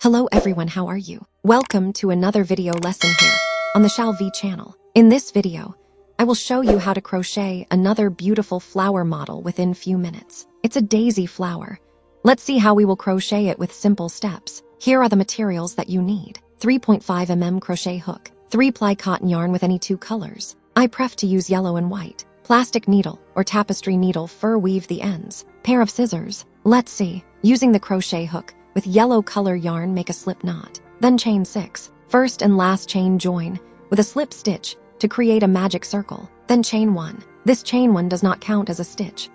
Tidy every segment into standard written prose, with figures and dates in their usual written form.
Hello everyone, how are you? Welcome to another video lesson here on the Shall V channel. In this video, I will show you how to crochet another beautiful flower model within few minutes. It's a daisy flower. Let's see how we will crochet it with simple steps. Here are the materials that you need. 3.5 mm crochet hook, 3-ply cotton yarn with any 2 colors. I prefer to use yellow and white. Plastic needle or tapestry needle, fur weave the ends. Pair of scissors. Let's see. Using the crochet hook, with yellow color yarn, make a slip knot. Then chain 6. First and last chain join with a slip stitch to create a magic circle. Then chain 1. This chain 1 does not count as a stitch.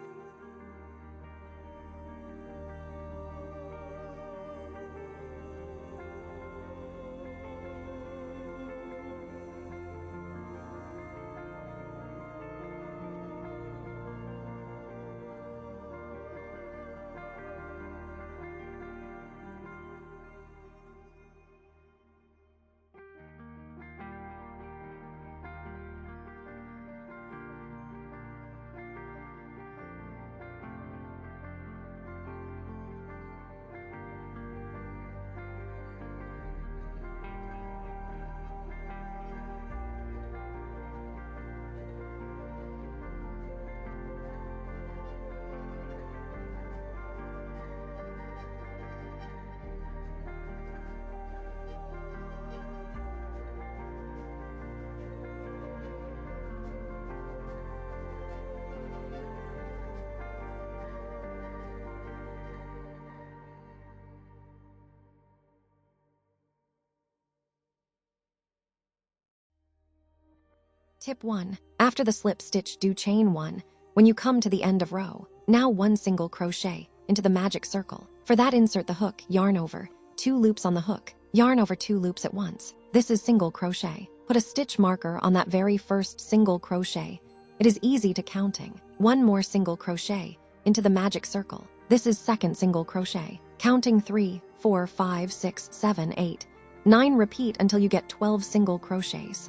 Tip 1. After the slip stitch, do chain 1 when you come to the end of row. Now 1 single crochet into the magic circle. For that, insert the hook, yarn over 2 loops on the hook, yarn over 2 loops at once. This is single crochet. Put a stitch marker on that very first single crochet. It is easy to counting. 1 more single crochet into the magic circle. This is second single crochet. Counting 3, 4, 5, 6, 7, 8, 9. Repeat until you get 12 single crochets.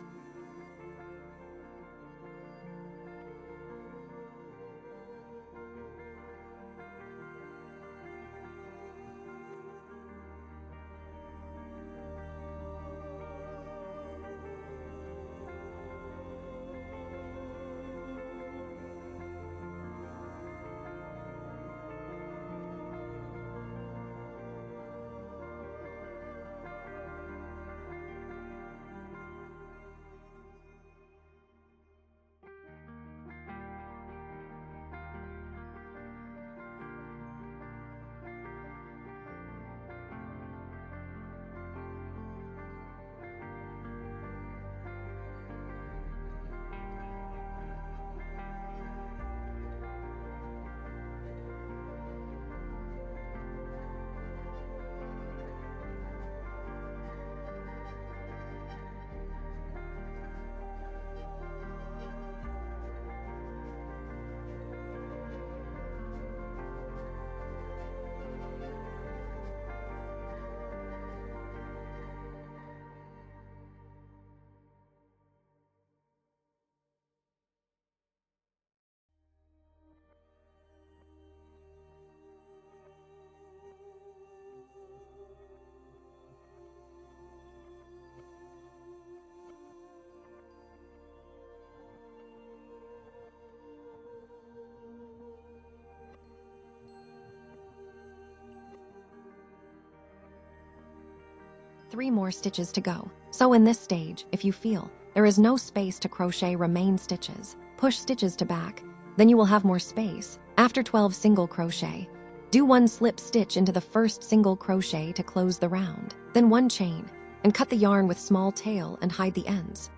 Three more stitches to go. So in this stage, if you feel there is no space to crochet remain stitches, push stitches to back, then you will have more space. After 12 single crochet, do 1 slip stitch into the first single crochet to close the round, then 1 chain, and cut the yarn with small tail and hide the ends.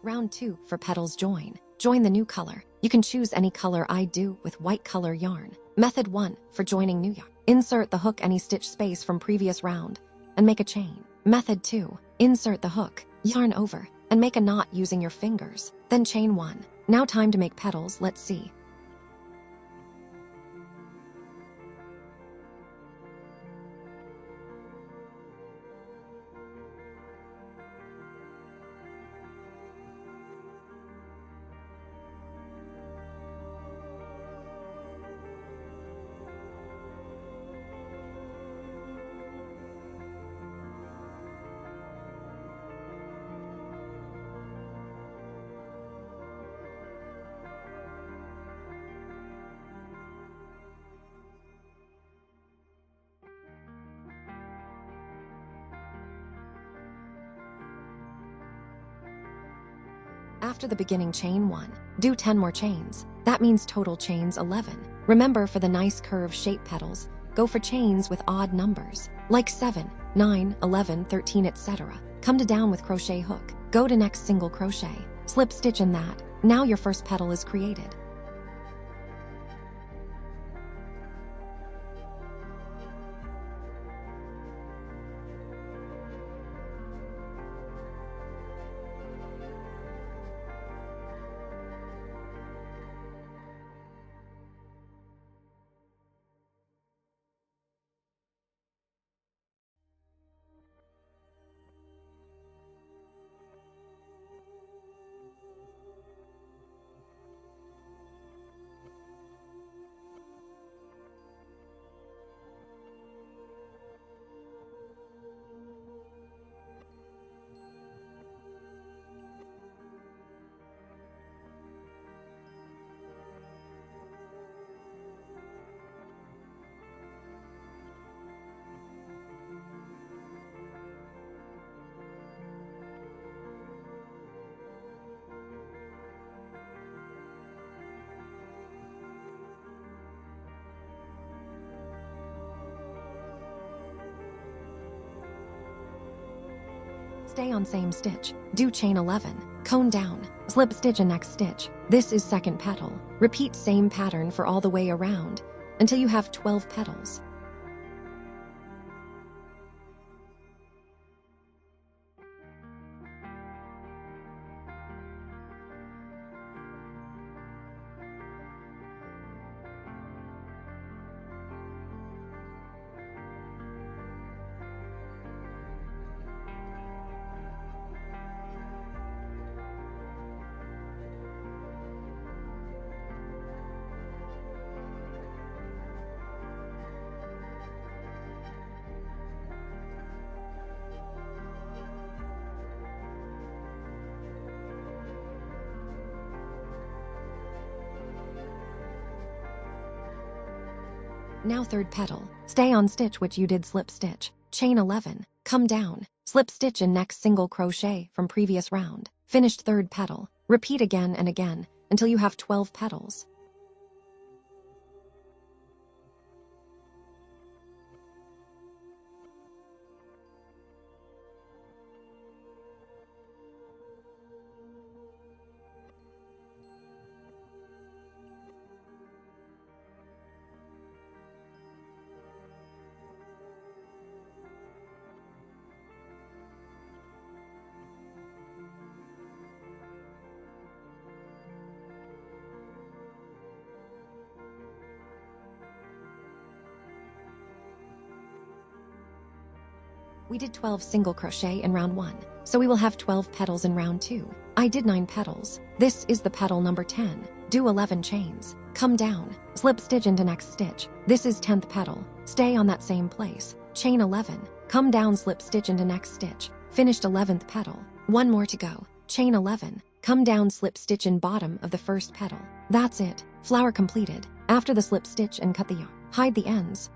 Round 2 for petals join. Join the new color. You can choose any color. I do with white color yarn. Method 1 for joining new yarn. Insert the hook any stitch space from previous round and make a chain. Method 2, insert the hook, yarn over, and make a knot using your fingers. Then chain 1. Now time to make petals. Let's see. After the beginning chain 1, do 10 more chains. That means total chains 11. Remember, for the nice curve shape petals, go for chains with odd numbers, like 7, 9, 11, 13, etc. Come to down with crochet hook. Go to next single crochet, slip stitch in that. Now your first petal is created. Stay on same stitch. Do chain 11, cone down, slip stitch in next stitch. This is second petal. Repeat same pattern for all the way around until you have 12 petals. Now third petal. Stay on stitch which you did slip stitch. Chain 11, come down, slip stitch in next single crochet from previous round. Finished third petal. Repeat again and again until you have 12 petals. We did 12 single crochet in round 1, so we will have 12 petals in round 2. I did 9 petals. This is the petal number 10. Do 11 chains. Come down, slip stitch into next stitch. This is 10th petal. Stay on that same place. Chain 11, come down, slip stitch into next stitch. Finished 11th petal. One more to go. Chain 11, come down, slip stitch in bottom of the first petal. That's it. Flower completed. After the slip stitch and cut the yarn. Hide the ends.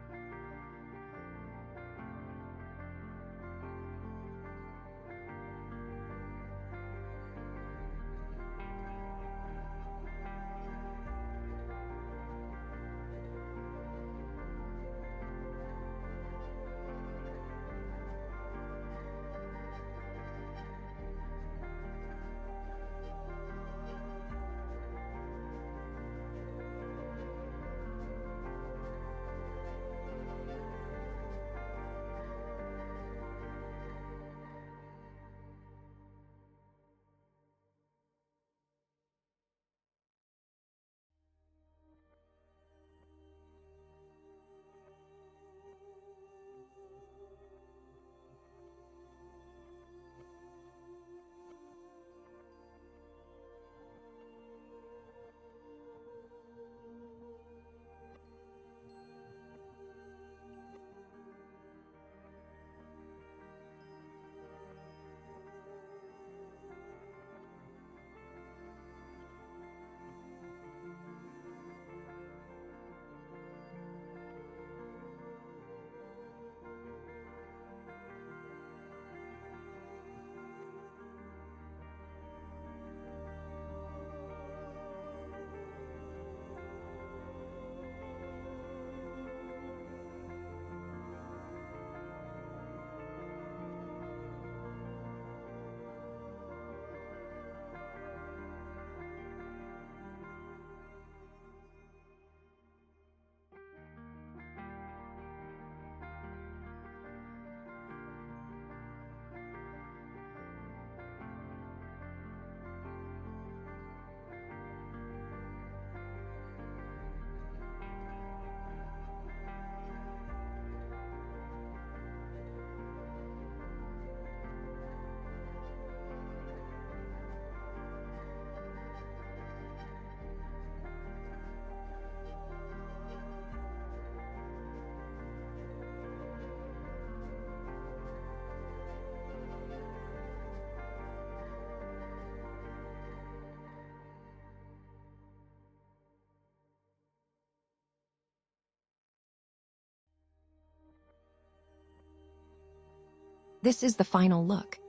This is the final look.